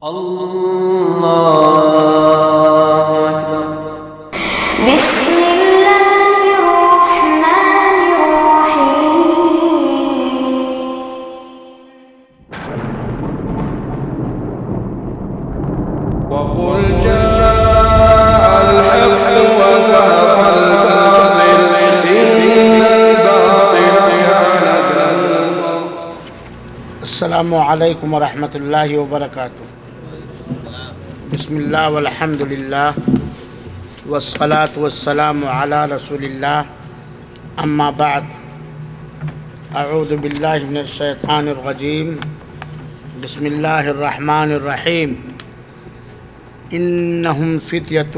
اللہ اکبر۔ بسم اللہ الرحمن الرحیم وقل جاء الحق وزهق الباطل إن الباطل كان زهوقا۔ السلام علیکم ورحمۃ اللہ وبرکاتہ۔ بسم اللہ والحمد للہ والصلاة والسلام علی رسول اللہ، اما بعد، اعوذ باللہ من الشیطان الرجیم، بسم اللہ الرحمن الرحیم۔ انہم فتیۃ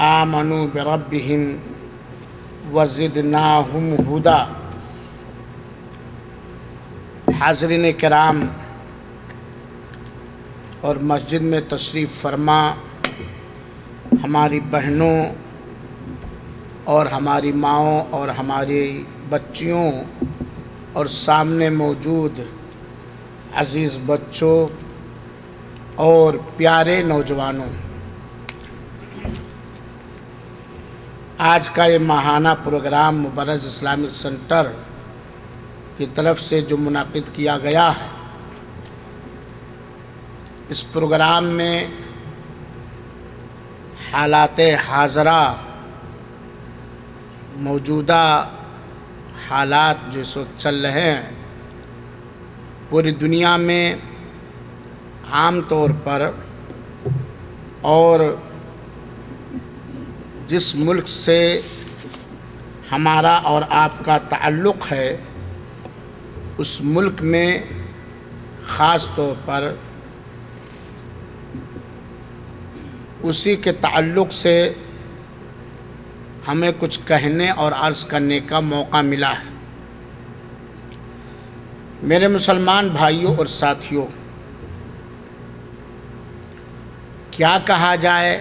آمنوا بربہم وزدناہم ہدی۔ حاضرین کرام اور مسجد میں تشریف فرما ہماری بہنوں اور ہماری ماؤں اور ہماری بچیوں اور سامنے موجود عزیز بچوں اور پیارے نوجوانوں، آج کا یہ ماہانہ پروگرام مبرز اسلامک سینٹر کی طرف سے جو منعقد کیا گیا ہے، اس پروگرام میں حالات حاضرہ، موجودہ حالات جو اس وقت چل رہے ہیں پوری دنیا میں، عام طور پر اور جس ملک سے ہمارا اور آپ کا تعلق ہے اس ملک میں خاص طور پر اسی کے تعلق سے ہمیں کچھ کہنے اور عرض کرنے کا موقع ملا ہے۔ میرے مسلمان بھائیوں اور ساتھیوں، کیا کہا جائے،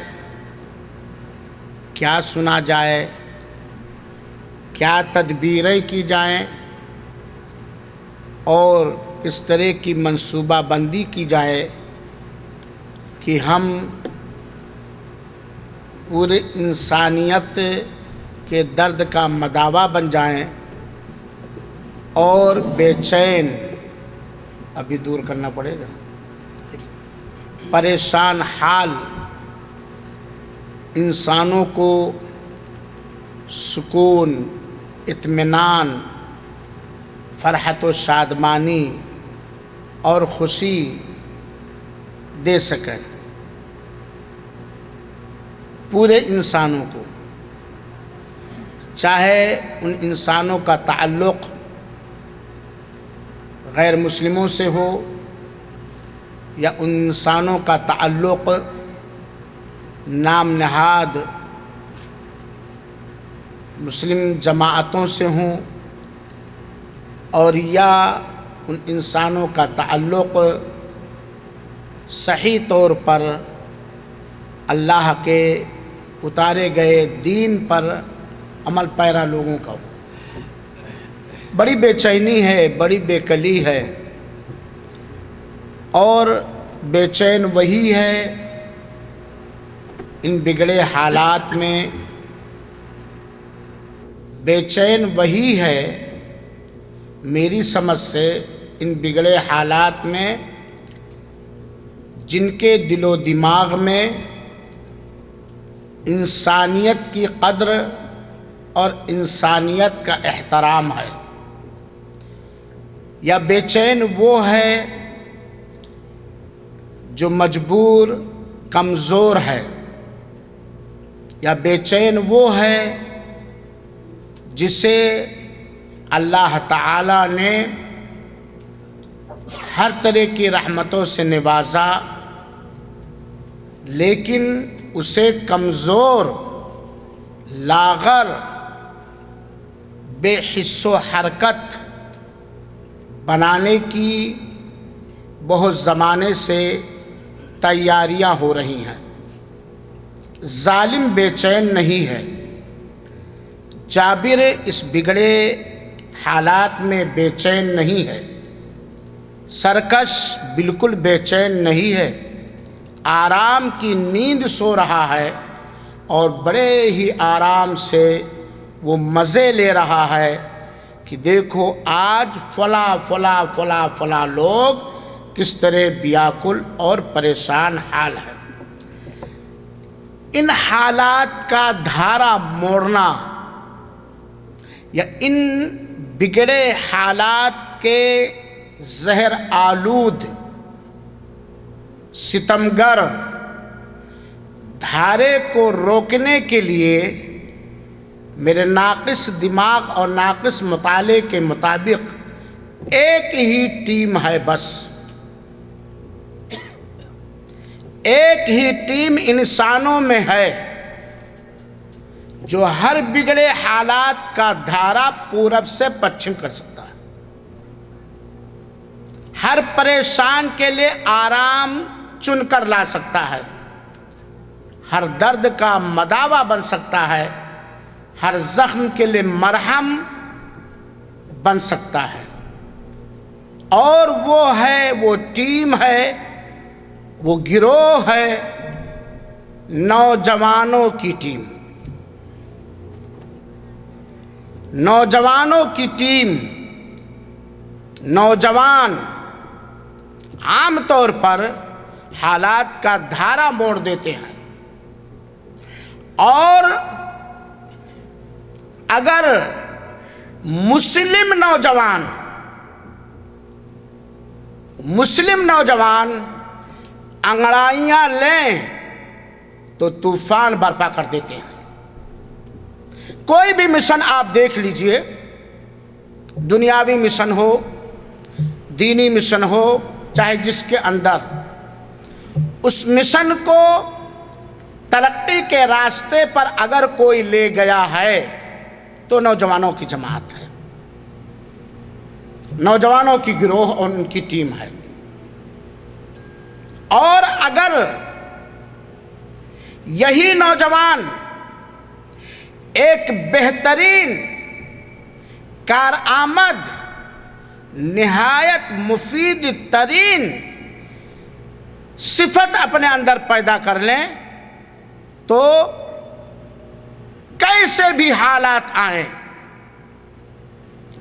کیا سنا جائے، کیا تدبیریں کی جائیں اور کس طرح کی منصوبہ بندی کی جائے کہ ہم پورے انسانیت کے درد کا مداوا بن جائیں اور بے چین، ابھی دور کرنا پڑے گا، پریشان حال انسانوں کو سکون، اطمینان، فرحت و شادمانی اور خوشی دے سکیں پورے انسانوں کو، چاہے ان انسانوں کا تعلق غیر مسلموں سے ہو یا ان انسانوں کا تعلق نام نہاد مسلم جماعتوں سے ہوں، اور یا ان انسانوں کا تعلق صحیح طور پر اللہ کے اتارے گئے دین پر عمل پیرا لوگوں کا ہو۔ بڑی بے چینی ہے، بڑی بے کلی ہے، اور بے چین وہی ہے ان بگڑے حالات میں، بے چین وہی ہے میری سمجھ سے ان بگڑے حالات میں جن کے دل و دماغ میں انسانیت کی قدر اور انسانیت کا احترام ہے، یا بے چین وہ ہے جو مجبور، کمزور ہے، یا بے چین وہ ہے جسے اللہ تعالیٰ نے ہر طرح کی رحمتوں سے نوازا، لیکن اسے کمزور، لاغر، بے حس و حرکت بنانے کی بہت زمانے سے تیاریاں ہو رہی ہیں۔ ظالم بے چین نہیں ہے، جابر اس بگڑے حالات میں بے چین نہیں ہے، سرکش بالکل بے چین نہیں ہے، آرام کی نیند سو رہا ہے اور بڑے ہی آرام سے وہ مزے لے رہا ہے کہ دیکھو آج فلاں فلاں فلاں فلاں لوگ کس طرح بیاکل اور پریشان حال ہے۔ ان حالات کا دھارا موڑنا یا ان بگڑے حالات کے زہر آلود ستمگر دھارے کو روکنے کے لیے میرے ناقص دماغ اور ناقص مطالعے کے مطابق ایک ہی ٹیم ہے، بس ایک ہی ٹیم انسانوں میں ہے جو ہر بگڑے حالات کا دھارا پورب سے پچھم کر سکتا ہے، ہر پریشان کے لیے آرام چن کر لا سکتا ہے، ہر درد کا مداوا بن سکتا ہے، ہر زخم کے لیے مرہم بن سکتا ہے، اور وہ ہے، وہ ٹیم ہے، وہ گروہ ہے نوجوانوں کی ٹیم۔ نوجوانوں کی ٹیم، نوجوان عام طور پر حالات کا دھارا موڑ دیتے ہیں، اور اگر مسلم نوجوان انگڑائیاں لیں تو طوفان برپا کر دیتے ہیں۔ کوئی بھی مشن آپ دیکھ لیجئے، دنیاوی مشن ہو، دینی مشن ہو، چاہے جس کے اندر، اس مشن کو ترقی کے راستے پر اگر کوئی لے گیا ہے تو نوجوانوں کی جماعت ہے، نوجوانوں کی گروہ اور ان کی ٹیم ہے۔ اور اگر یہی نوجوان ایک بہترین کارآمد نہایت مفید ترین صفت اپنے اندر پیدا کر لیں تو کیسے بھی حالات آئیں،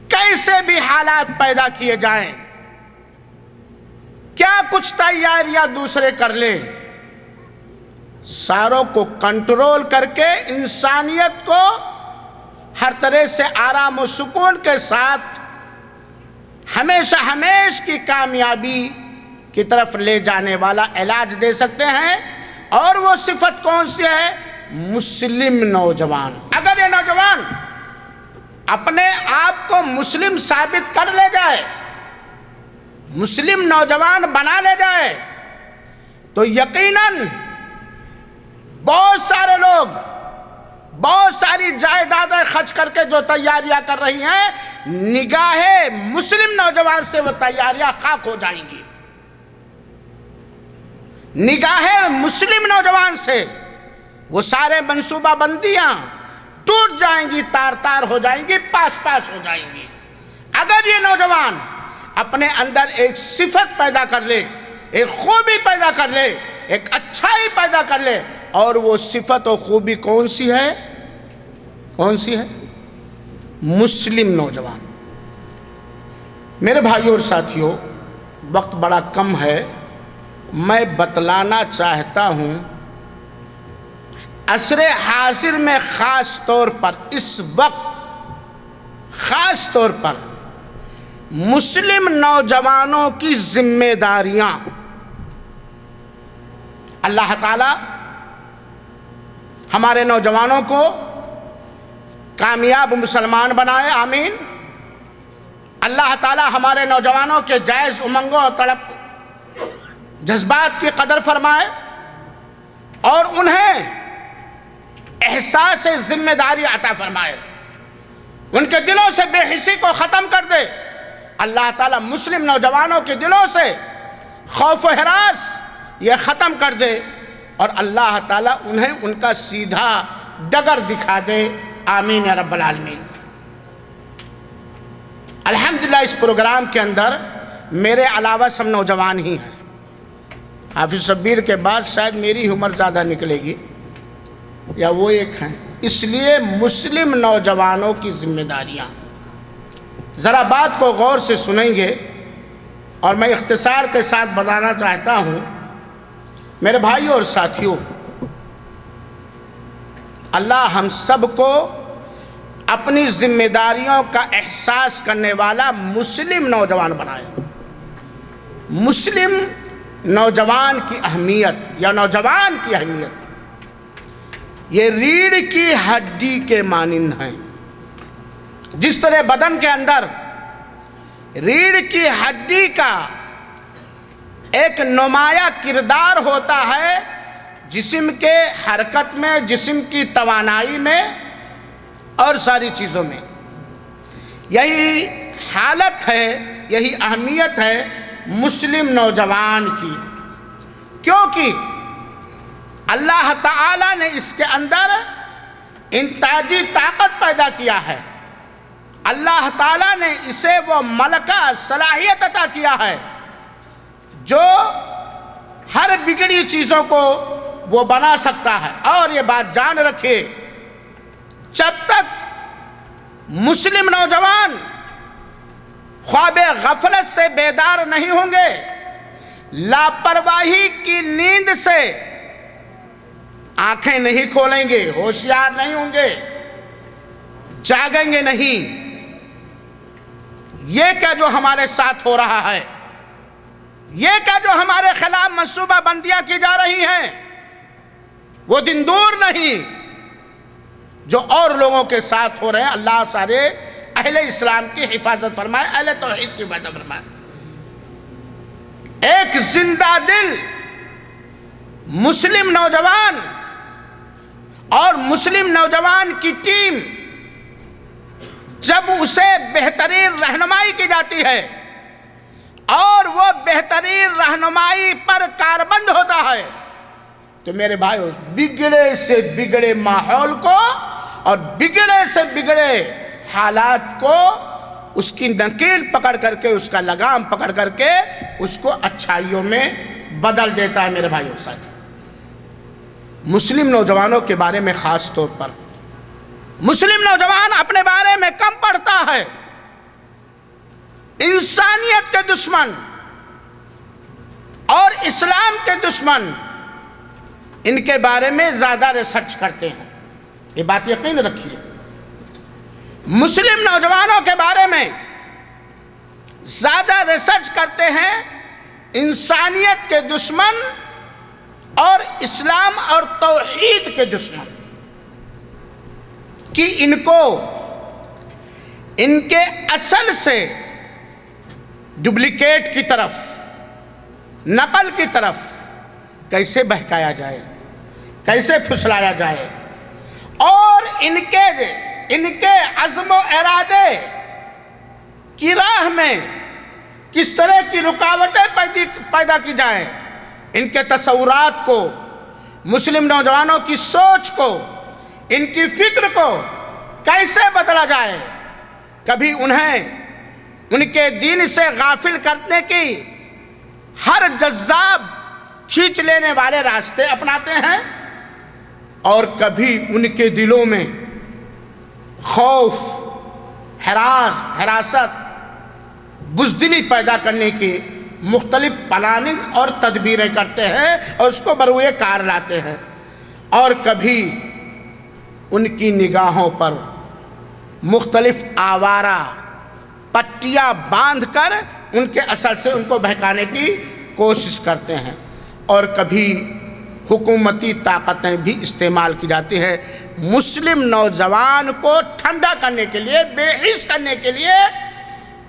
کیسے بھی حالات پیدا کیے جائیں، کیا کچھ تیاریاں دوسرے کر لیں، ساروں کو کنٹرول کر کے انسانیت کو ہر طرح سے آرام و سکون کے ساتھ ہمیشہ ہمیش کی کامیابی کی طرف لے جانے والا علاج دے سکتے ہیں۔ اور وہ صفت کون سی ہے؟ مسلم نوجوان۔ اگر یہ نوجوان اپنے آپ کو مسلم ثابت کر لے جائے، مسلم نوجوان بنا لے جائے، تو یقیناً بہت سارے لوگ بہت ساری جائیدادیں خرچ کر کے جو تیاریاں کر رہی ہیں، نگاہ مسلم نوجوان سے وہ تیاریاں خاک ہو جائیں گی، نگاہ مسلم نوجوان سے وہ سارے منصوبہ بندیاں ٹوٹ جائیں گی، تار تار ہو جائیں گی، پاش پاش ہو جائیں گی۔ اگر یہ نوجوان اپنے اندر ایک صفت پیدا کر لے، ایک خوبی پیدا کر لے، ایک اچھائی پیدا کر لے، اور وہ صفت و خوبی کون سی ہے؟ کون سی ہے؟ مسلم نوجوان۔ میرے بھائیوں اور ساتھیوں، وقت بڑا کم ہے، میں بتلانا چاہتا ہوں عصر حاضر میں خاص طور پر، اس وقت خاص طور پر مسلم نوجوانوں کی ذمہ داریاں۔ اللہ تعالی ہمارے نوجوانوں کو کامیاب مسلمان بنائے، آمین۔ اللہ تعالی ہمارے نوجوانوں کے جائز امنگوں اور طلب جذبات کی قدر فرمائے اور انہیں احساس ذمہ داری عطا فرمائے، ان کے دلوں سے بے حسی کو ختم کر دے۔ اللہ تعالیٰ مسلم نوجوانوں کے دلوں سے خوف و ہراس یہ ختم کر دے، اور اللہ تعالیٰ انہیں ان کا سیدھا ڈگر دکھا دے، آمین یا رب العالمین۔ الحمدللہ اس پروگرام کے اندر میرے علاوہ سب نوجوان ہی ہیں. حافظ شبیر کے بعد شاید میری عمر زیادہ نکلے گی یا وہ ایک ہیں. اس لیے مسلم نوجوانوں کی ذمہ داریاں، ذرا بات کو غور سے سنیں گے اور میں اختصار کے ساتھ بتانا چاہتا ہوں. میرے بھائیوں اور ساتھیوں، اللہ ہم سب کو اپنی ذمہ داریوں کا احساس کرنے والا مسلم نوجوان بنائے. مسلم نوجوان کی اہمیت یا نوجوان کی اہمیت یہ ریڑھ کی ہڈی کے مانند ہیں. جس طرح بدن کے اندر ریڑھ کی ہڈی کا ایک نمایاں کردار ہوتا ہے جسم کے حرکت میں، جسم کی توانائی میں اور ساری چیزوں میں، یہی حالت ہے، یہی اہمیت ہے مسلم نوجوان کی. کیونکہ اللہ تعالیٰ نے اس کے اندر انتاجی طاقت پیدا کیا ہے. اللہ تعالیٰ نے اسے وہ ملکہ صلاحیت عطا کیا ہے جو ہر بگڑی چیزوں کو وہ بنا سکتا ہے. اور یہ بات جان رکھے، جب تک مسلم نوجوان خواب غفلت سے بیدار نہیں ہوں گے، لاپرواہی کی نیند سے آنکھیں نہیں کھولیں گے، ہوشیار نہیں ہوں گے، جاگیں گے نہیں. یہ کیا جو ہمارے ساتھ ہو رہا ہے، یہ کیا جو ہمارے خلاف منصوبہ بندیاں کی جا رہی ہیں، وہ دن دور نہیں جو اور لوگوں کے ساتھ ہو رہے ہیں. اللہ سارے اہل اسلام کی حفاظت فرمائے، اہل توحید کی حفاظت فرمائے. ایک زندہ دل مسلم نوجوان اور مسلم نوجوان کی ٹیم جب اسے بہترین رہنمائی کی جاتی ہے اور وہ بہترین رہنمائی پر کاربند ہوتا ہے تو میرے بھائیو، بگڑے سے بگڑے ماحول کو اور بگڑے سے بگڑے حالات کو اس کی نکیل پکڑ کر کے، اس کا لگام پکڑ کر کے اس کو اچھائیوں میں بدل دیتا ہے. میرے بھائیو ساتھ، مسلم نوجوانوں کے بارے میں خاص طور پر مسلم نوجوان اپنے بارے میں کم پڑھتا ہے. انسانیت کے دشمن اور اسلام کے دشمن ان کے بارے میں زیادہ ریسرچ کرتے ہیں. یہ بات یقین رکھیے، مسلم نوجوانوں کے بارے میں زیادہ ریسرچ کرتے ہیں انسانیت کے دشمن اور اسلام اور توحید کے دشمن، کہ ان کو ان کے اصل سے ڈپلیکیٹ کی طرف، نقل کی طرف کیسے بہکایا جائے، کیسے پھسلایا جائے، اور ان کے عزم و ارادے کی راہ میں کس طرح کی رکاوٹیں پیدا کی جائیں. ان کے تصورات کو، مسلم نوجوانوں کی سوچ کو، ان کی فکر کو کیسے بدلا جائے. کبھی انہیں ان کے دین سے غافل کرنے کی ہر جذاب کھینچ لینے والے راستے اپناتے ہیں، اور کبھی ان کے دلوں میں خوف، حراست، بزدلی پیدا کرنے کی مختلف پلاننگ اور تدبیریں کرتے ہیں اور اس کو بروئے کار لاتے ہیں. اور کبھی ان کی نگاہوں پر مختلف آوارہ پٹیاں باندھ کر ان کے اثر سے ان کو بہکانے کی کوشش کرتے ہیں. اور کبھی حکومتی طاقتیں بھی استعمال کی جاتی ہے مسلم نوجوان کو ٹھنڈا کرنے کے لیے، بے حس کرنے کے لیے،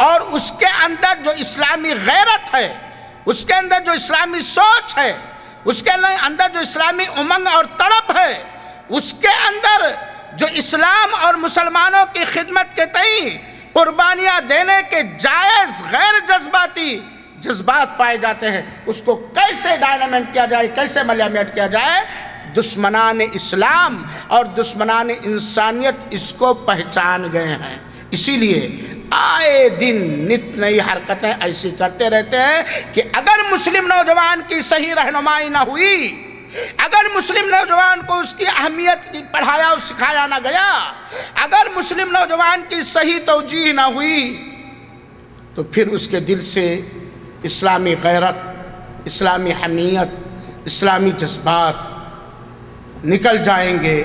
اور اس کے اندر جو اسلامی غیرت ہے، اس کے اندر جو اسلامی سوچ ہے، اس کے اندر جو اسلامی امنگ اور تڑپ ہے، اس کے اندر جو اسلام اور مسلمانوں کی خدمت کے تئیں قربانیاں دینے کے جائز غیر جذباتی جذبات پائے جاتے ہیں، اس کو کیسے ڈائنامنٹ کیا جائے، کیسے ملیامیٹ کیا جائے. دشمنان اسلام اور دشمنان انسانیت اس کو پہچان گئے ہیں. اسی لیے آئے دن نت نئی حرکتیں ایسی کرتے رہتے ہیں کہ اگر مسلم نوجوان کی صحیح رہنمائی نہ ہوئی، اگر مسلم نوجوان کو اس کی اہمیت کی پڑھایا اور سکھایا نہ گیا، اگر مسلم نوجوان کی صحیح توجیہ نہ ہوئی، تو پھر اس کے دل سے اسلامی غیرت، اسلامی حمیت، اسلامی جذبات نکل جائیں گے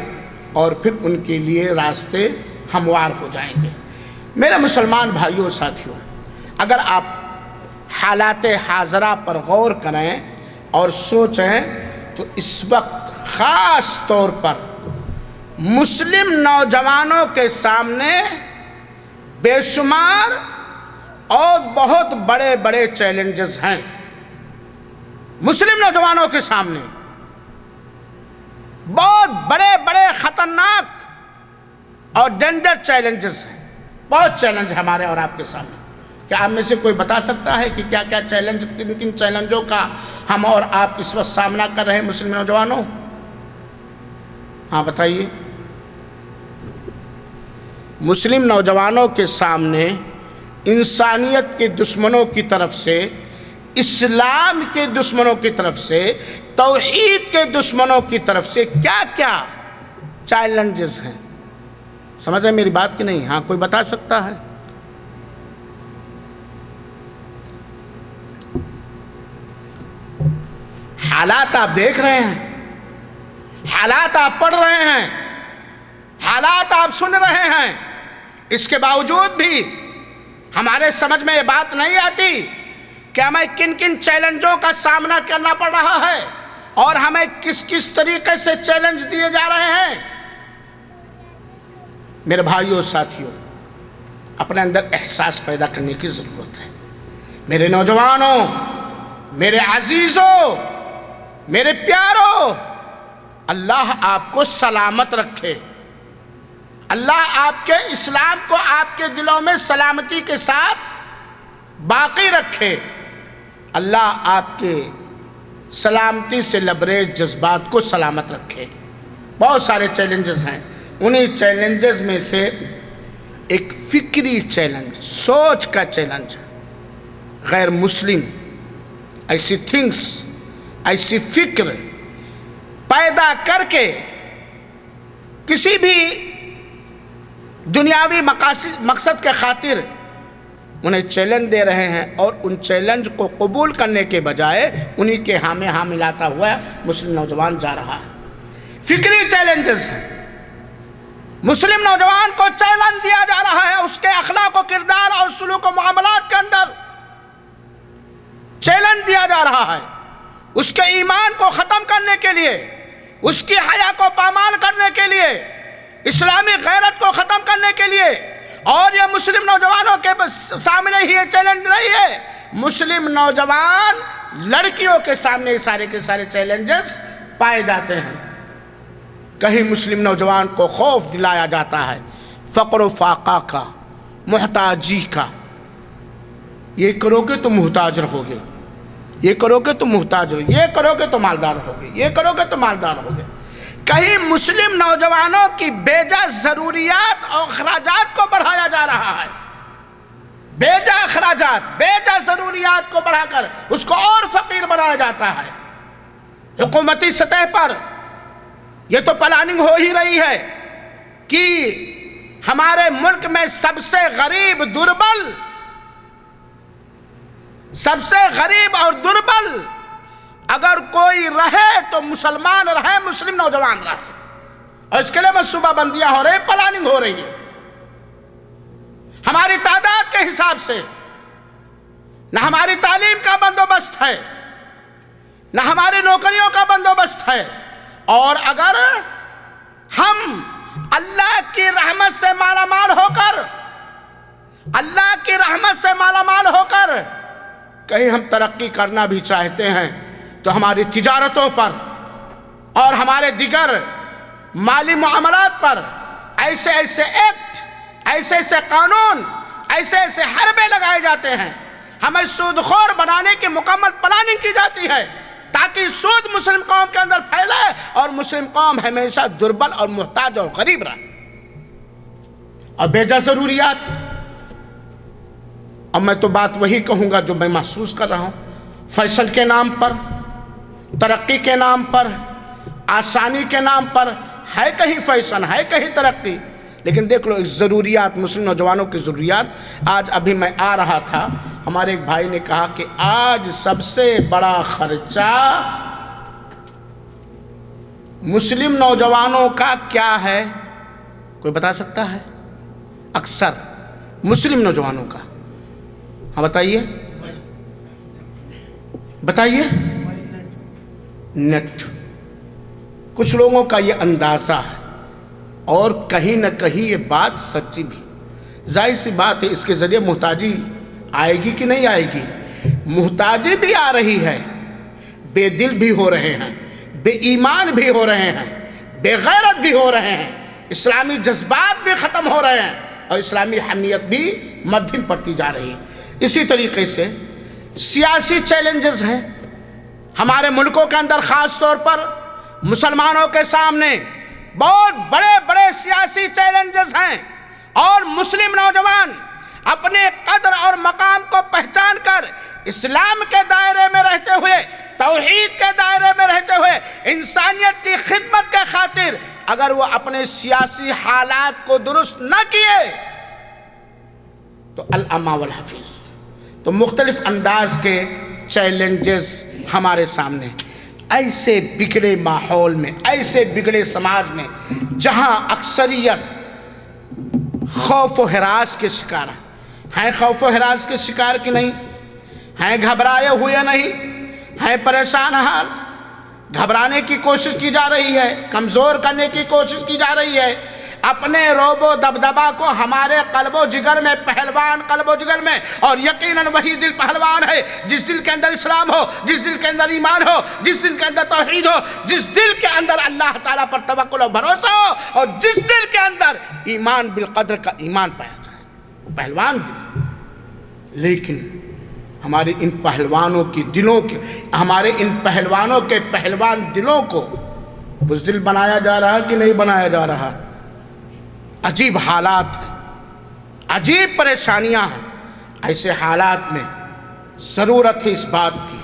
اور پھر ان کے لیے راستے ہموار ہو جائیں گے۔ میرے مسلمان بھائیوں ساتھیوں، اگر آپ حالات حاضرہ پر غور کریں اور سوچیں تو اس وقت خاص طور پر مسلم نوجوانوں کے سامنے بے شمار اور بہت بڑے بڑے چیلنجز ہیں۔ مسلم نوجوانوں کے سامنے بہت بڑے بڑے خطرناک اور ڈینجر چیلنجز ہیں، بہت چیلنج ہمارے اور آپ کے سامنے۔ کیا آپ میں سے کوئی بتا سکتا ہے کہ کیا کیا چیلنج، کن کن چیلنجوں کا ہم اور آپ اس وقت سامنا کر رہے ہیں مسلم نوجوانوں؟ ہاں بتائیے۔ مسلم نوجوانوں کے سامنے انسانیت کے دشمنوں کی طرف سے، اسلام کے دشمنوں کی طرف سے، توحید کے دشمنوں کی طرف سے کیا کیا چیلنجز ہیں؟ سمجھ رہے میری بات کہ نہیں؟ ہاں کوئی بتا سکتا ہے؟ حالات آپ دیکھ رہے ہیں، حالات آپ پڑھ رہے ہیں، حالات آپ سن رہے ہیں، اس کے باوجود بھی ہمارے سمجھ میں یہ بات نہیں آتی کہ ہمیں کن کن چیلنجوں کا سامنا کرنا پڑ رہا ہے اور ہمیں کس کس طریقے سے چیلنج دیے جا رہے ہیں۔ میرے بھائیوں ساتھیوں، اپنے اندر احساس پیدا کرنے کی ضرورت ہے۔ میرے نوجوانوں، میرے عزیزوں، میرے پیاروں، اللہ آپ کو سلامت رکھے، اللہ آپ کے اسلام کو آپ کے دلوں میں سلامتی کے ساتھ باقی رکھے، اللہ آپ کے سلامتی سے لبریز جذبات کو سلامت رکھے۔ بہت سارے چیلنجز ہیں، انہی چیلنجز میں سے ایک فکری چیلنج، سوچ کا چیلنج، غیر مسلم ایسی تھنگس، ایسی فکر پیدا کر کے کسی بھی دنیاوی مقصد کے خاطر انہیں چیلنج دے رہے ہیں، اور ان چیلنج کو قبول کرنے کے بجائے انہی کے ہاں میں ہاں ملاتا ہوا مسلم نوجوان جا رہا ہے۔ فکری چیلنجز ہیں، مسلم نوجوان کو چیلنج دیا جا رہا ہے، اس کے اخلاق و کردار اور سلوک و معاملات کے اندر چیلنج دیا جا رہا ہے، اس کے ایمان کو ختم کرنے کے لیے، اس کی حیا کو پامال کرنے کے لیے، اسلامی غیرت کو ختم کرنے کے لیے۔ اور یہ مسلم نوجوانوں کے سامنے ہی یہ چیلنج نہیں ہے، مسلم نوجوان لڑکیوں کے سامنے سارے کے سارے چیلنجز پائے جاتے ہیں۔ کہیں مسلم نوجوان کو خوف دلایا جاتا ہے فقر و فاقہ کا، محتاجی کا، یہ کرو گے تو محتاج رہو گے، یہ کرو گے تو محتاج ہو، یہ کرو گے تو مالدار ہوگے، یہ کرو گے تو مالدار ہوگے۔ کہیں مسلم نوجوانوں کی بے جا ضروریات اور اخراجات کو بڑھایا جا رہا ہے، بے جا اخراجات، بے جا ضروریات کو بڑھا کر اس کو اور فقیر بنایا جاتا ہے۔ حکومتی سطح پر یہ تو پلاننگ ہو ہی رہی ہے کہ ہمارے ملک میں سب سے غریب دربل، سب سے غریب اور دربل اگر کوئی رہے تو مسلمان رہے، مسلم نوجوان رہے، اور اس کے لیے منصوبہ بندیاں ہو رہی، پلاننگ ہو رہی ہے۔ ہماری تعداد کے حساب سے نہ ہماری تعلیم کا بندوبست ہے، نہ ہماری نوکریوں کا بندوبست ہے، اور اگر ہم اللہ کی رحمت سے مالا مال ہو کر، اللہ کی رحمت سے مالا مال ہو کر کہیں ہم ترقی کرنا بھی چاہتے ہیں تو ہماری تجارتوں پر اور ہمارے دیگر مالی معاملات پر ایسے ایسے ایکٹ، ایسے ایسے قانون، ایسے ایسے حربے لگائے جاتے ہیں، ہمیں سود خور بنانے کی مکمل پلاننگ کی جاتی ہے تاکہ سود مسلم قوم کے اندر پھیلے اور مسلم قوم ہمیشہ دربل اور محتاج اور غریب رہے۔ اور بے جا ضروریات، اور میں تو بات وہی کہوں گا جو میں محسوس کر رہا ہوں. فیصل کے نام پر، ترقی کے نام پر، آسانی کے نام پر ہے کہیں فیشن، ہے کہیں ترقی. لیکن دیکھ لو اس ضروریات، مسلم نوجوانوں کی ضروریات. آج ابھی میں آ رہا تھا، ہمارے ایک بھائی نے کہا کہ آج سب سے بڑا خرچہ مسلم نوجوانوں کا کیا ہے؟ کوئی بتا سکتا ہے؟ اکثر مسلم نوجوانوں کا، ہاں بتائیے بتائیے. نیٹ. کچھ لوگوں کا یہ اندازہ ہے اور کہیں نہ کہیں یہ بات سچی بھی. ظاہر سی بات ہے اس کے ذریعے محتاجی آئے گی کہ نہیں آئے گی؟ محتاجی بھی آ رہی ہے، بے دل بھی ہو رہے ہیں، بے ایمان بھی ہو رہے ہیں، بے غیرت بھی ہو رہے ہیں، اسلامی جذبات بھی ختم ہو رہے ہیں اور اسلامی حمیت بھی مدھم پڑتی جا رہی ہے. اسی طریقے سے سیاسی چیلنجز ہیں ہمارے ملکوں کے اندر، خاص طور پر مسلمانوں کے سامنے بہت بڑے بڑے سیاسی چیلنجز ہیں، اور مسلم نوجوان اپنے قدر اور مقام کو پہچان کر اسلام کے دائرے میں رہتے ہوئے، توحید کے دائرے میں رہتے ہوئے، انسانیت کی خدمت کے خاطر اگر وہ اپنے سیاسی حالات کو درست نہ کیے تو الامہ والحفیظ. تو مختلف انداز کے چیلنجز ہمارے سامنے. ایسے بگڑے ماحول میں، ایسے بگڑے سماج میں جہاں اکثریت خوف و ہراس کے شکار ہیں، خوف و ہراس کے شکار کی نہیں ہیں، گھبرائے ہوئے نہیں ہیں، پریشان حال. گھبرانے کی کوشش کی جا رہی ہے، کمزور کرنے کی کوشش کی جا رہی ہے. اپنے روب و دبدبا کو ہمارے قلب و جگر میں، پہلوان قلب و جگر میں، اور یقیناً وہی دل پہلوان ہے جس دل کے اندر اسلام ہو، جس دل کے اندر ایمان ہو، جس دل کے اندر توحید ہو، جس دل کے اندر اللہ تعالیٰ پر توکل و بھروسہ ہو، اور جس دل کے اندر ایمان بالقدر کا ایمان پایا جائے. پہلوان دل. لیکن ہمارے ان پہلوانوں کی دلوں کے، ہمارے ان پہلوانوں کے پہلوان دلوں کو بزدل بنایا جا رہا کہ نہیں بنایا جا رہا؟ عجیب حالات ہیں، عجیب پریشانیاں ہیں. ایسے حالات میں ضرورت ہے اس بات کی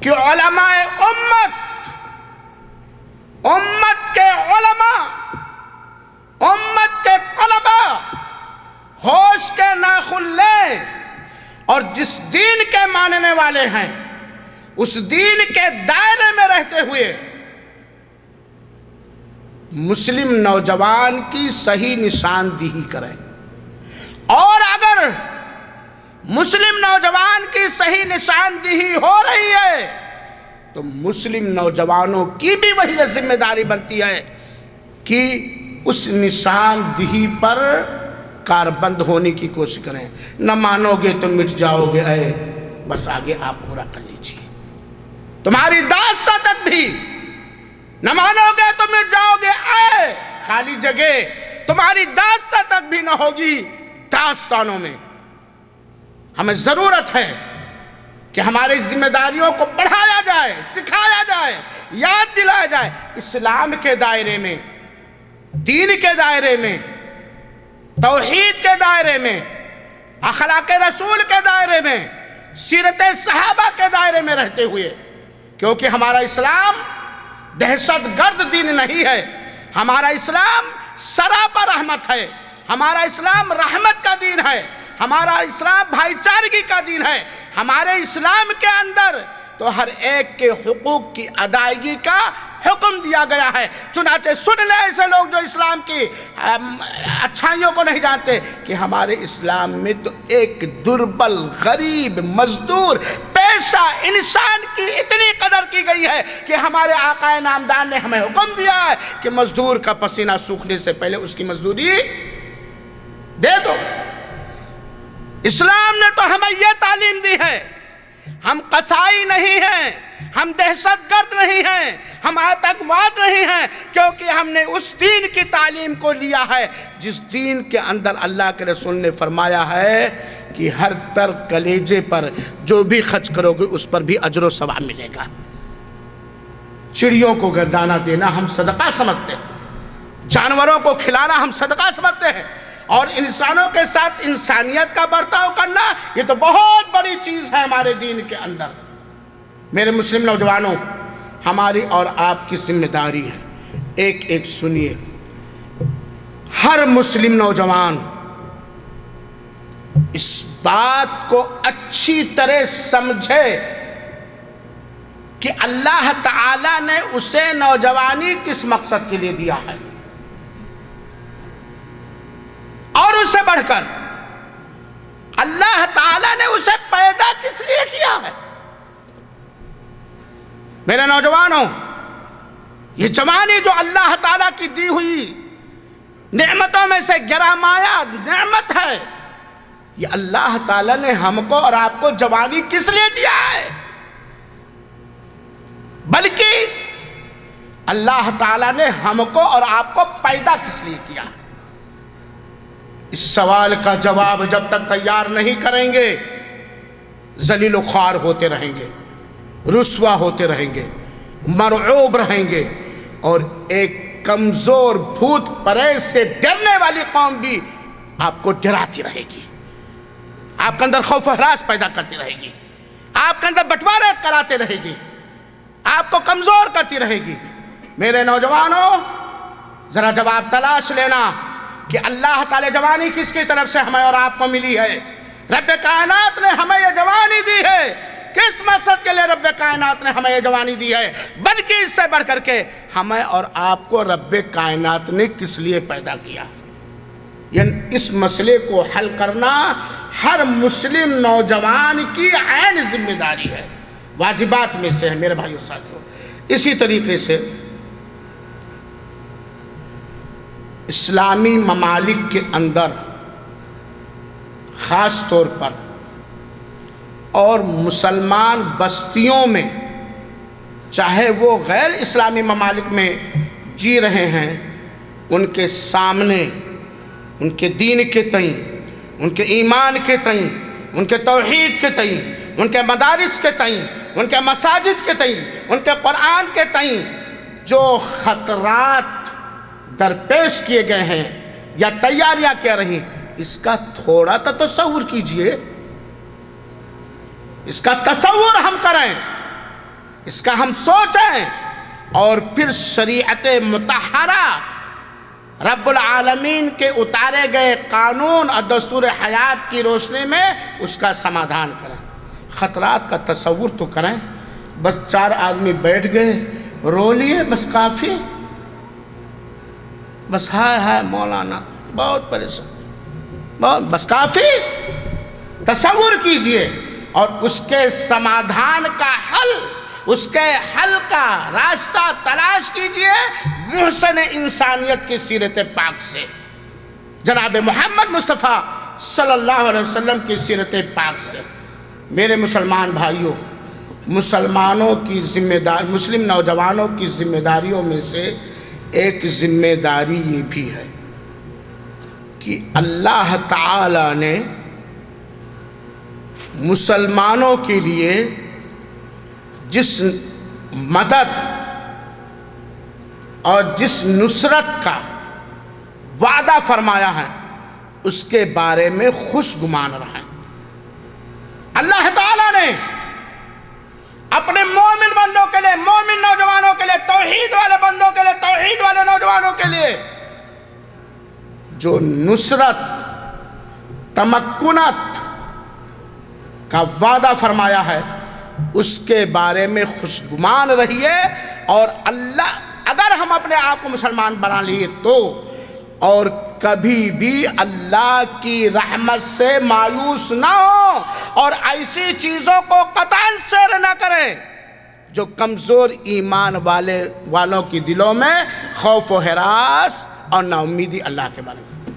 کہ علماء امت کے علماء، امت کے طلباء ہوش کے ناخن لیں اور جس دین کے ماننے والے ہیں اس دین کے دائرے میں رہتے ہوئے مسلم نوجوان کی صحیح نشاندہی کریں. اور اگر مسلم نوجوان کی صحیح نشاندہی ہو رہی ہے تو مسلم نوجوانوں کی بھی وہی ذمہ داری بنتی ہے کہ اس نشاندہی پر کاربند ہونے کی کوشش کریں. نہ مانو گے تو مٹ جاؤ گے، اے بس آگے آپ پورا کر لیجیے. تمہاری داستان تک بھی نہ مانو گے تو مٹ جاؤ گے، اے خالی جگہ تمہاری داستان تک بھی نہ ہوگی داستانوں میں. ہمیں ضرورت ہے کہ ہماری ذمہ داریوں کو پڑھایا جائے، سکھایا جائے، یاد دلایا جائے. اسلام کے دائرے میں، دین کے دائرے میں، توحید کے دائرے میں، اخلاق رسول کے دائرے میں، سیرت صحابہ کے دائرے میں رہتے ہوئے. کیونکہ ہمارا اسلام دہشت گرد دین نہیں ہے، ہمارا اسلام سراپا رحمت ہے، ہمارا اسلام رحمت کا دین ہے، ہمارا اسلام بھائی چارگی کا دین ہے. ہمارے اسلام کے اندر تو ہر ایک کے حقوق کی ادائیگی کا حکم دیا گیا ہے. چنانچہ سن لیں ایسے لوگ جو اسلام کی اچھائیوں کو نہیں جانتے کہ ہمارے اسلام میں تو ایک دربل، غریب، مزدور، پیشہ انسان کی اتنی قدر کی گئی ہے کہ ہمارے آقا نامدار نے ہمیں حکم دیا ہے کہ مزدور کا پسینہ سوکھنے سے پہلے اس کی مزدوری دے دو. اسلام نے تو ہمیں یہ تعلیم دی ہے. ہم قصائی نہیں ہیں، ہم دہشت گرد نہیں ہیں، ہم آتنکواد نہیں ہیں، کیونکہ ہم نے اس دین کی تعلیم کو لیا ہے جس دین کے اندر اللہ کے رسول نے فرمایا ہے کہ ہر تر کلیجے پر جو بھی خرچ کرو گے اس پر بھی اجر و ثواب ملے گا. چڑیوں کو گردانہ دینا ہم صدقہ سمجھتے ہیں، جانوروں کو کھلانا ہم صدقہ سمجھتے ہیں، اور انسانوں کے ساتھ انسانیت کا برتاؤ کرنا، یہ تو بہت بڑی چیز ہے ہمارے دین کے اندر۔ میرے مسلم نوجوانوں، ہماری اور آپ کی ذمہ داری ہے، ایک ایک سنیے، ہر مسلم نوجوان اس بات کو اچھی طرح سمجھے کہ اللہ تعالیٰ نے اسے نوجوانی کس مقصد کے لیے دیا ہے، اور اس سے بڑھ کر اللہ تعالیٰ نے اسے پیدا کس لیے کیا ہے۔ میرے نوجوانوں، یہ جوانی جو اللہ تعالیٰ کی دی ہوئی نعمتوں میں سے گرامایا نعمت ہے، یہ اللہ تعالیٰ نے ہم کو اور آپ کو جوانی کس لیے دیا ہے، بلکہ اللہ تعالیٰ نے ہم کو اور آپ کو پیدا کس لیے کیا ہے۔ اس سوال کا جواب جب تک تیار نہیں کریں گے، ذلیل و خوار ہوتے رہیں گے، رسوا ہوتے رہیں گے، مرعوب رہیں گے، اور ایک کمزور بھوت پریت سے ڈرنے والی قوم بھی آپ کو ڈراتی رہے گی، آپ کے اندر خوف و ہراس پیدا کرتی رہے گی، آپ کے اندر بٹوارے کراتے رہے گی، آپ کو کمزور کرتی رہے گی۔ میرے نوجوانوں، ذرا جواب تلاش لینا کہ اللہ تعالی جوانی کس کی طرف سے ہمیں اور آپ کو ملی ہے۔ رب کائنات نے ہمیں یہ جوانی دی ہے، کس مقصد کے لیے رب کائنات نے ہمیں یہ جوانی دی ہے، بلکہ اس سے بڑھ کر کے ہمیں اور آپ کو رب کائنات نے کس لیے پیدا کیا۔ یعنی اس مسئلے کو حل کرنا ہر مسلم نوجوان کی عین ذمہ داری ہے، واجبات میں سے ہے میرے بھائیو ساتھیو۔ اسی طریقے سے اسلامی ممالک کے اندر خاص طور پر اور مسلمان بستیوں میں، چاہے وہ غیر اسلامی ممالک میں جی رہے ہیں، ان کے سامنے ان کے دین کے تئیں، ان کے ایمان کے تئیں، ان کے توحید کے تئیں، ان کے مدارس کے تئیں، ان کے مساجد کے تئیں، ان کے قرآن کے تئیں جو خطرات درپیش کیے گئے ہیں یا تیاریاں کیا رہی، اس کا تھوڑا تو تصور کیجئے، اس کا تصور ہم کریں، اس کا ہم سوچیں، اور پھر شریعت مطہرہ رب العالمین کے اتارے گئے قانون اور دستور حیات کی روشنی میں اس کا سمادھان کریں۔ خطرات کا تصور تو کریں، بس 4 آدمی بیٹھ گئے، رو لیے، بس کافی، بس ہائے ہائے مولانا بہت پریشان، بس کافی۔ تصور کیجئے اور اس کے سمادھان کا حل، اس کے حل کا راستہ تلاش کیجئے محسن انسانیت کی سیرت پاک سے، جناب محمد مصطفیٰ صلی اللہ علیہ وسلم کی سیرت پاک سے۔ میرے مسلمان بھائیوں، مسلمانوں کی ذمہ داری، مسلم نوجوانوں کی ذمہ داریوں میں سے ایک ذمہ داری یہ بھی ہے کہ اللہ تعالی نے مسلمانوں کے لیے جس مدد اور جس نصرت کا وعدہ فرمایا ہے، اس کے بارے میں خوش گمان رہیں۔ اللہ تعالیٰ نے اپنے مومن بندوں کے لیے، مومن نوجوانوں کے لیے، توحید والے بندوں کے لیے، توحید والے نوجوانوں کے لیے جو نصرت، تمکنت کا وعدہ فرمایا ہے، اس کے بارے میں خوشگمان رہیے، اور اللہ اگر ہم اپنے آپ کو مسلمان بنا لیے تو، اور کبھی بھی اللہ کی رحمت سے مایوس نہ ہو، اور ایسی چیزوں کو قطعاً شیئر نہ کریں جو کمزور ایمان والوں کی دلوں میں خوف و ہراس اور نا امیدی اللہ کے بارے میں۔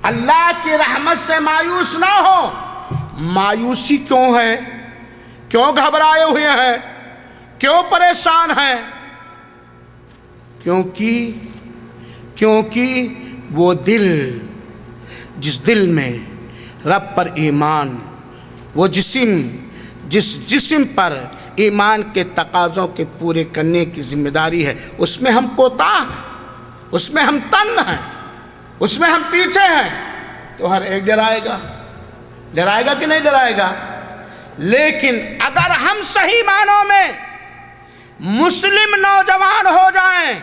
اللہ کی رحمت سے مایوس نہ ہو۔ مایوسی کیوں ہے؟ کیوں گھبرائے ہوئے ہیں؟ کیوں پریشان ہیں؟ کیونکہ وہ دل، جس دل میں رب پر ایمان، وہ جس جسم پر ایمان کے تقاضوں کے پورے کرنے کی ذمہ داری ہے، اس میں ہم کوتاہ ہیں، اس میں ہم تنگ ہیں، اس میں ہم پیچھے ہیں، تو ہر ایک ڈرائے گا کہ نہیں ڈرائے گا؟ لیکن اگر ہم صحیح معنوں میں مسلم نوجوان ہو جائیں،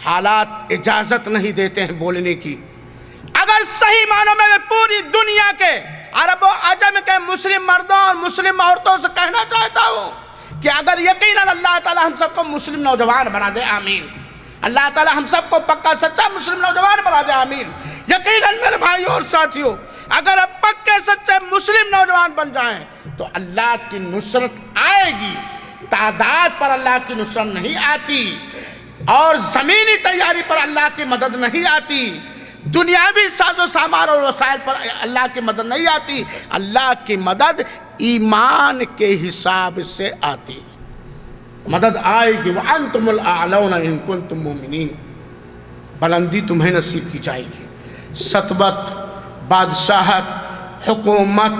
حالات اجازت نہیں دیتے ہیں بولنے کی. اگر صحیح معنوں میں پوری دنیا کے عرب و عجم کے مسلم مردوں اور مسلم عورتوں سے کہنا چاہتا ہوں کہ اگر یقیناً اللہ تعالی ہم سب کو مسلم نوجوان بنا دے، آمین. اللہ تعالی ہم سب کو پکا سچا مسلم نوجوان بنا دے، آمین. یقیناً میرے بھائیوں اور ساتھیوں، اگر اب پکے سچے مسلم نوجوان بن جائیں تو اللہ کی نصرت آئے گی. تعداد پر اللہ کی نصرت نہیں آتی، اور زمینی تیاری پر اللہ کی مدد نہیں آتی، دنیاوی ساز و سامان اور وسائل پر اللہ کی مدد نہیں آتی. اللہ کی مدد ایمان کے حساب سے آتی ہے. مدد آئے گی. وَأَنْتُمُ الْأَعْلَوْنَ إِن كُنتُم مُؤْمِنِينَ. بلندی تمہیں نصیب کی جائے گی. سطوت، بادشاہت، حکومت،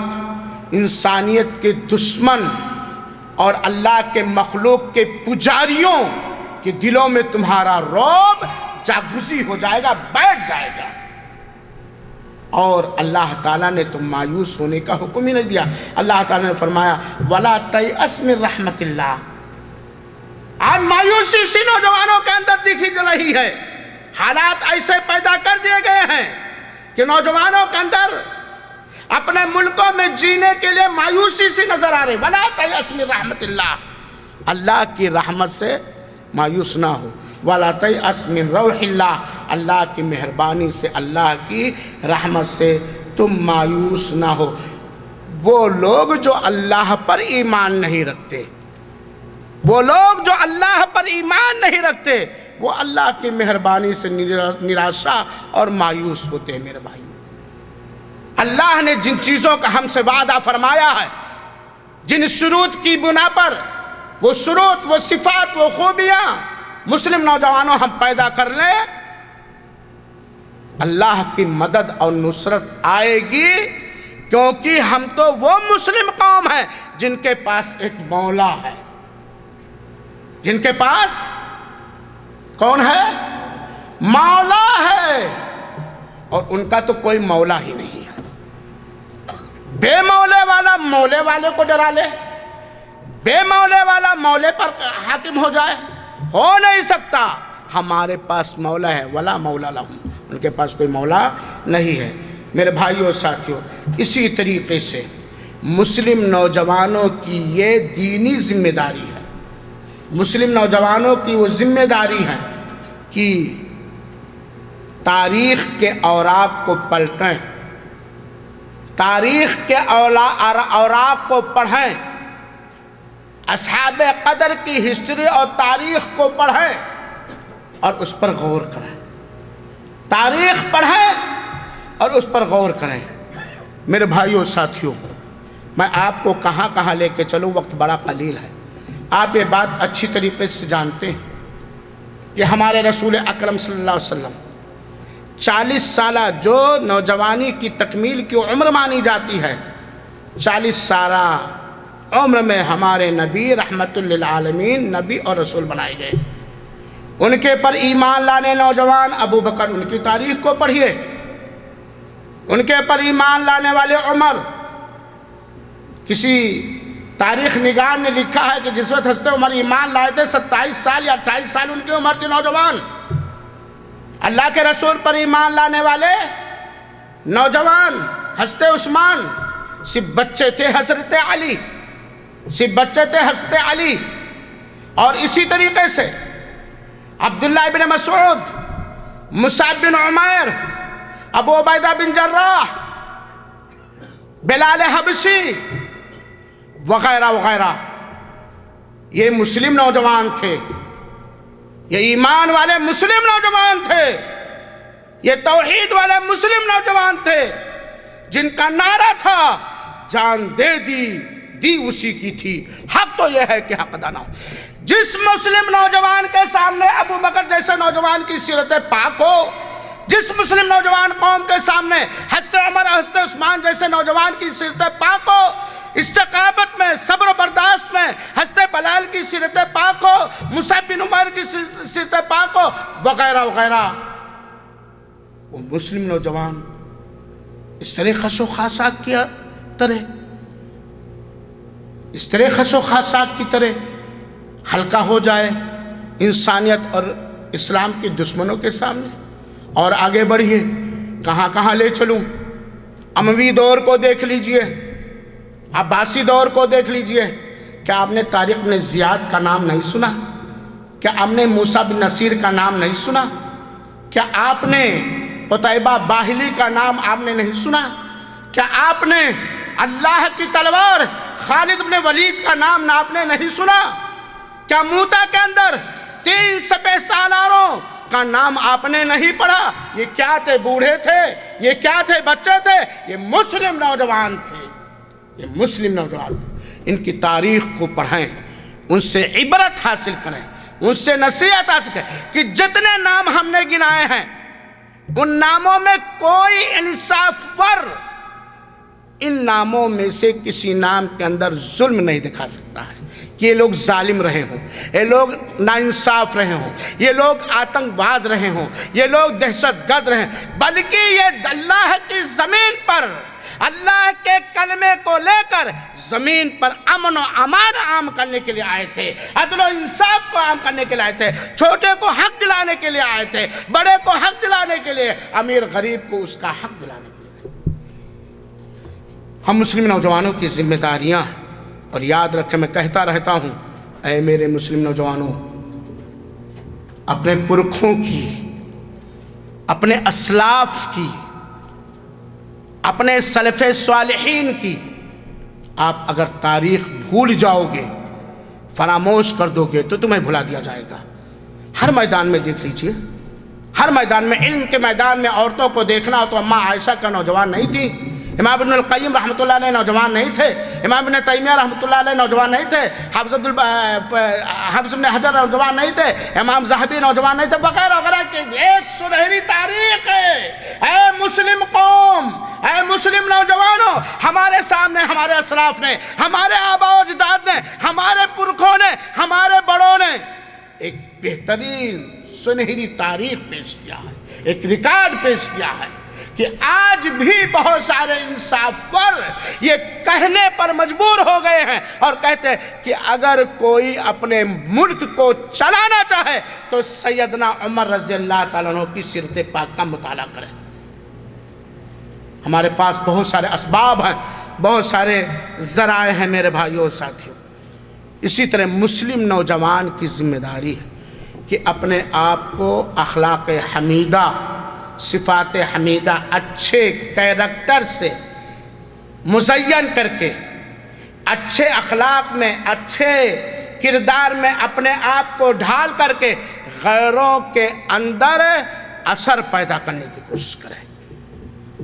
انسانیت کے دشمن اور اللہ کے مخلوق کے پجاریوں کے دلوں میں تمہارا رعب جاگزی ہو جائے گا، بیٹھ جائے گا. اور اللہ تعالیٰ نے تم مایوس ہونے کا حکم ہی نہیں دیا. اللہ تعالیٰ نے فرمایا وَلَا تَيْأَسْ مِن رَحْمَتِ اللَّهِ. آج مایوسی سی نوجوانوں کے اندر دکھی رہی ہے. حالات ایسے پیدا کر دیے گئے ہیں کہ نوجوانوں کے اندر اپنے ملکوں میں جینے کے لیے مایوسی سی نظر آ رہی. وَلَا تَيْأَسْ مِن رَحْمَتِ اللَّهِ. اللہ کی رحمت سے مایوس نہ ہو. وَلَا تَيْأَسْ مِن رَوْحِ اللَّهِ. اللہ کی مہربانی سے، اللہ کی رحمت سے تم مایوس نہ ہو. وہ لوگ جو اللہ پر ایمان نہیں رکھتے، وہ لوگ جو اللہ پر ایمان نہیں رکھتے، وہ اللہ کی مہربانی سے نراشا اور مایوس ہوتے ہیں. میرے بھائی، اللہ نے جن چیزوں کا ہم سے وعدہ فرمایا ہے، جن شروط کی بنا پر، وہ شروط، وہ صفات، وہ خوبیاں مسلم نوجوانوں ہم پیدا کر لیں، اللہ کی مدد اور نصرت آئے گی. کیونکہ ہم تو وہ مسلم قوم ہیں جن کے پاس ایک مولا ہے. جن کے پاس کون ہے؟ مولا ہے. اور ان کا تو کوئی مولا ہی نہیں ہے. بے مولے والا مولے والے کو ڈرا لے، بے مولے والا مولے پر حاکم ہو جائے، ہو نہیں سکتا. ہمارے پاس مولا ہے. ولا مولا لہم. ان کے پاس کوئی مولا نہیں ہے. میرے بھائیوں اور ساتھیوں، اسی طریقے سے مسلم نوجوانوں کی یہ دینی ذمہ داری ہے. مسلم نوجوانوں کی وہ ذمہ داری ہے کہ تاریخ کے اوراق کو پلٹیں، تاریخ کے اوراق کو پڑھیں، اصحاب قدر کی ہسٹری اور تاریخ کو پڑھیں اور اس پر غور کریں. تاریخ پڑھیں اور اس پر غور کریں. میرے بھائیوں ساتھیوں، میں آپ کو کہاں کہاں لے کے چلوں، وقت بڑا قلیل ہے. آپ یہ بات اچھی طریقے سے جانتے ہیں کہ ہمارے رسول اکرم صلی اللہ علیہ وسلم 40 سالہ جو نوجوانی کی تکمیل کی عمر مانی جاتی ہے، 40 سالہ عمر میں ہمارے نبی رحمت للعالمین نبی اور رسول بنائے گئے. ان کے پر ایمان لانے نوجوان ابو بکر، ان کی تاریخ کو پڑھیے. ان کے پر ایمان لانے والے عمر، کسی تاریخ نگار نے لکھا ہے کہ جس وقت حضرت عمر ایمان لائے تھے 27 سال یا 28 سال ان کی عمر تھی نوجوان. اللہ کے رسول پر ایمان لانے والے نوجوان حضرت عثمان صرف بچے تھے، حضرت علی صرف بچے تھے، حضرت علی. اور اسی طریقے سے عبداللہ ابن مسعود، مصعب بن عمیر، ابو عبیدہ بن جراح، بلال حبشی وغیرہ وغیرہ. یہ مسلم نوجوان تھے، یہ ایمان والے مسلم نوجوان تھے، یہ توحید والے مسلم نوجوان تھے جن کا نعرہ تھا جان دے دی اسی کی تھی. حق تو یہ ہے کہ حق ادا نہ ہو. جس مسلم نوجوان کے سامنے ابو بکر جیسے نوجوان کی سیرت پاک ہو، جس مسلم نوجوان قوم کے سامنے حضرت عمر حضرت عثمان جیسے نوجوان کی سیرت پاک ہو، استقامت میں، صبر و برداشت میں حضرت بلال کی سیرت پاک ہو، مصعب بن عمیر کی سیرت پاک ہو وغیرہ وغیرہ، وہ مسلم نوجوان اس طرح خس و خاشاک کی طرح، اس طرح خس و خاشاک کی طرح ہلکا ہو جائے انسانیت اور اسلام کے دشمنوں کے سامنے؟ اور آگے بڑھیے، کہاں کہاں لے چلوں؟ اموی دور کو دیکھ لیجئے، عباسی دور کو دیکھ لیجئے۔ کیا آپ نے طارق بن زیاد کا نام نہیں سنا؟ کیا آپ نے موسیٰ بن نصیر کا نام نہیں سنا؟ کیا آپ نے قتیبہ باہلی کا نام آپ نے نہیں سنا؟ کیا آپ نے اللہ کی تلوار خالد بن ولید کا نام آپ نے نہیں سنا؟ کیا موتا کے اندر 3 سپہ سالاروں کا نام آپ نے نہیں پڑھا؟ یہ کیا تھے؟ بوڑھے تھے؟ یہ کیا تھے؟ بچے تھے؟ یہ مسلم نوجوان تھے، یہ مسلم نوجوان تھے۔ ان کی تاریخ کو پڑھیں، ان سے عبرت حاصل کریں، ان سے نصیحت حاصل کریں کہ جتنے نام ہم نے گنائے ہیں ان ناموں میں کوئی انصاف پر ان ناموں میں سے کسی نام کے اندر ظلم نہیں دکھا سکتا ہے کہ یہ لوگ ظالم رہے ہوں، یہ لوگ ناانصاف رہے ہوں، یہ لوگ آتنکواد رہے ہوں، یہ لوگ دہشت گرد رہے ہیں، بلکہ یہ اللہ کی زمین پر اللہ کے کلمے کو لے کر زمین پر امن و امان عام کرنے کے لیے آئے تھے، عدل و انصاف کو عام کرنے کے لیے آئے تھے، چھوٹے کو حق دلانے کے لیے آئے تھے، بڑے کو حق دلانے کے لیے، امیر غریب کو اس کا حق دلانے کے لیے۔ ہم مسلم نوجوانوں کی ذمہ داریاں، اور یاد رکھیں میں کہتا رہتا ہوں، اے میرے مسلم نوجوانوں، اپنے پرکھوں کی، اپنے اسلاف کی، اپنے سلف صالحین کی آپ اگر تاریخ بھول جاؤ گے، فراموش کر دو گے تو تمہیں بھلا دیا جائے گا۔ ہر میدان میں دیکھ لیجئے، ہر میدان میں، علم کے میدان میں عورتوں کو دیکھنا ہو تو اماں عائشہ کا نوجوان نہیں تھی، امام ابن القیم رحمۃ اللہ علیہ نوجوان نہیں تھے، امام ابن تیمیہ رحمۃ اللہ علیہ نوجوان نہیں تھے، حافظ ابن حجر نوجوان نہیں تھے، امام ذہبی نوجوان نہیں تھے، وغیرہ وغیرہ کی ایک سنہری تاریخ ہے۔ اے مسلم قوم، اے مسلم نوجوانوں، ہمارے سامنے ہمارے اسلاف نے، ہمارے آباء و اجداد نے، ہمارے پرکھوں نے، ہمارے بڑوں نے ایک بہترین سنہری تاریخ پیش کیا ہے، ایک ریکارڈ پیش کیا ہے کہ آج بھی بہت سارے انصاف پر یہ کہنے پر مجبور ہو گئے ہیں اور کہتے ہیں کہ اگر کوئی اپنے ملک کو چلانا چاہے تو سیدنا عمر رضی اللہ تعالیٰ عنہ کی سیرت پاک کا مطالعہ کرے۔ ہمارے پاس بہت سارے اسباب ہیں، بہت سارے ذرائع ہیں میرے بھائیوں اور ساتھیوں۔ اسی طرح مسلم نوجوان کی ذمہ داری ہے کہ اپنے آپ کو اخلاق حمیدہ، صفات حمیدہ، اچھے کیریکٹر سے مزین کر کے، اچھے اخلاق میں، اچھے کردار میں اپنے آپ کو ڈھال کر کے غیروں کے اندر اثر پیدا کرنے کی کوشش کریں،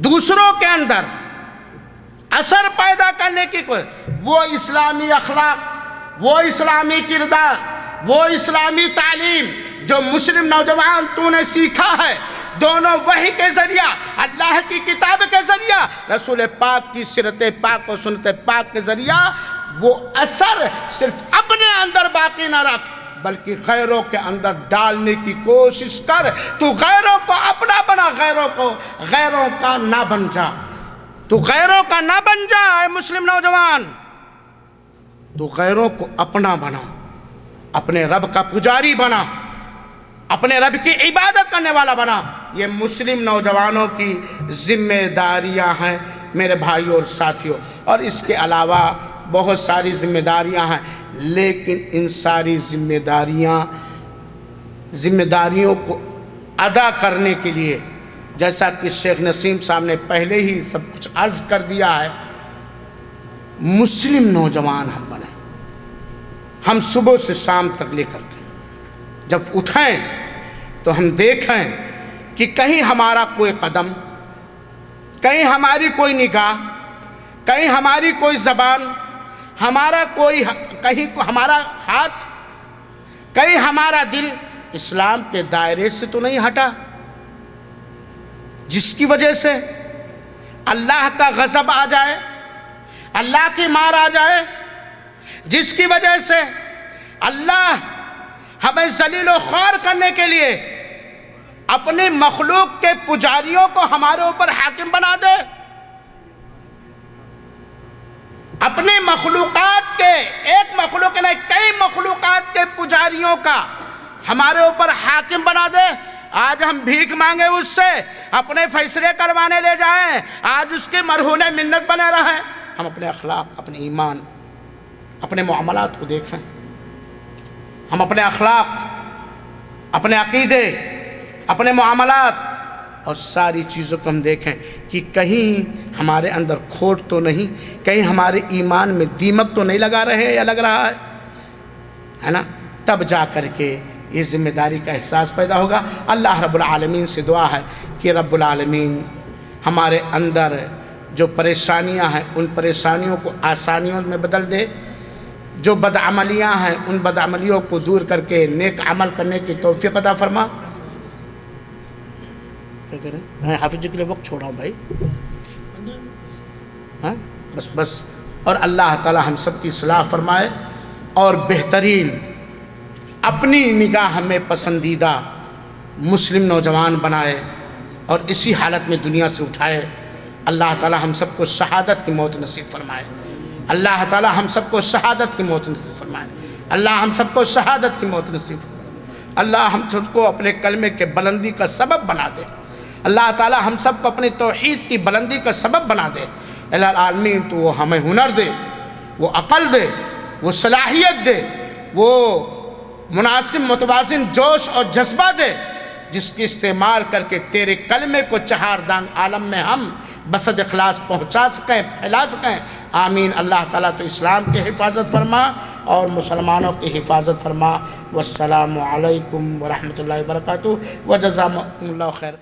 دوسروں کے اندر اثر پیدا کرنے کی کوشش، وہ اسلامی اخلاق، وہ اسلامی کردار، وہ اسلامی تعلیم جو مسلم نوجوان تو نے سیکھا ہے، دونوں وحی کے ذریعہ، اللہ کی کتاب کے ذریعہ، رسول پاک کی سیرت پاک و سنت پاک کے ذریعہ، وہ اثر صرف اپنے اندر باقی نہ رکھ بلکہ غیروں کے اندر ڈالنے کی کوشش کر۔ تو غیروں کو اپنا بنا، غیروں کا نہ بن جا، تو غیروں کا نہ بن جا۔ اے مسلم نوجوان، تو غیروں کو اپنا بنا، اپنے رب کا پجاری بنا، اپنے رب کی عبادت کرنے والا بنا۔ یہ مسلم نوجوانوں کی ذمہ داریاں ہیں میرے بھائیوں اور ساتھیوں، اور اس کے علاوہ بہت ساری ذمہ داریاں ہیں، لیکن ان ساری ذمہ داریوں کو ادا کرنے کے لیے، جیسا کہ شیخ نسیم صاحب نے پہلے ہی سب کچھ عرض کر دیا ہے، مسلم نوجوان ہم بنیں۔ ہم صبح سے شام تک لے کر کے جب اٹھیں تو ہم دیکھیں کہ کہیں ہمارا کوئی قدم، کہیں ہماری کوئی نگاہ، کہیں ہماری کوئی زبان، کہیں ہمارا ہاتھ، کہیں ہمارا دل اسلام کے دائرے سے تو نہیں ہٹا، جس کی وجہ سے اللہ کا غضب آ جائے، اللہ کی مار آ جائے، جس کی وجہ سے اللہ ہمیں ذلیل و خوار کرنے کے لیے اپنی مخلوق کے پجاریوں کو ہمارے اوپر حاکم بنا دے۔ اپنے مخلوقات کے، ایک مخلوق کے نہیں کئی مخلوقات کے پجاریوں کا ہمارے اوپر حاکم بنا دے۔ آج ہم بھیک مانگے اس سے، اپنے فیصلے کروانے لے جائیں، آج اس کے مرہون منت بنے رہیں۔ ہم اپنے اخلاق، اپنے ایمان، اپنے معاملات کو دیکھیں، ہم اپنے اخلاق، اپنے عقیدے، اپنے معاملات اور ساری چیزوں کو ہم دیکھیں کہ کہیں ہمارے اندر کھوٹ تو نہیں، کہیں ہمارے ایمان میں دیمک تو نہیں لگا رہے یا لگ رہا ہے نا؟ تب جا کر کے یہ ذمہ داری کا احساس پیدا ہوگا۔ اللہ رب العالمین سے دعا ہے کہ رب العالمین ہمارے اندر جو پریشانیاں ہیں ان پریشانیوں کو آسانیوں میں بدل دے، جو بدعملیاں ہیں ان بدعملیوں کو دور کر کے نیک عمل کرنے کی توفیق عطا فرما۔ کیا کریں؟ میں حافظ جی کے لیے وقت چھوڑا ہوں بھائی، ہاں بس اور اللہ تعالی ہم سب کی اصلاح فرمائے اور بہترین اپنی نگاہ میں پسندیدہ مسلم نوجوان بنائے اور اسی حالت میں دنیا سے اٹھائے۔ اللہ تعالی ہم سب کو شہادت کی موت نصیب فرمائے۔ اللہ تعالی ہم سب کو شہادت کی موت نصیب فرمائے۔ اللہ ہم سب کو شہادت کی موت نصیب فرمائے۔ اللہ ہم سب کو اپنے کلمے کے بلندی کا سبب بنا دے۔ اللہ تعالی ہم سب کو اپنی توحید کی بلندی کا سبب بنا دے۔ الہ العالمین تو وہ ہمیں ہنر دے، وہ عقل دے، وہ صلاحیت دے، وہ مناسب متوازن جوش اور جذبہ دے، جس کی استعمال کر کے تیرے کلمے کو چہار دانگ عالم میں ہم بسد اخلاص پہنچا سکیں، پھیلا سکیں۔ آمین۔ اللہ تعالیٰ تو اسلام کی حفاظت فرما اور مسلمانوں کی حفاظت فرما۔ والسلام علیکم ورحمۃ اللہ وبرکاتہ، وجزاکم اللہ خیر۔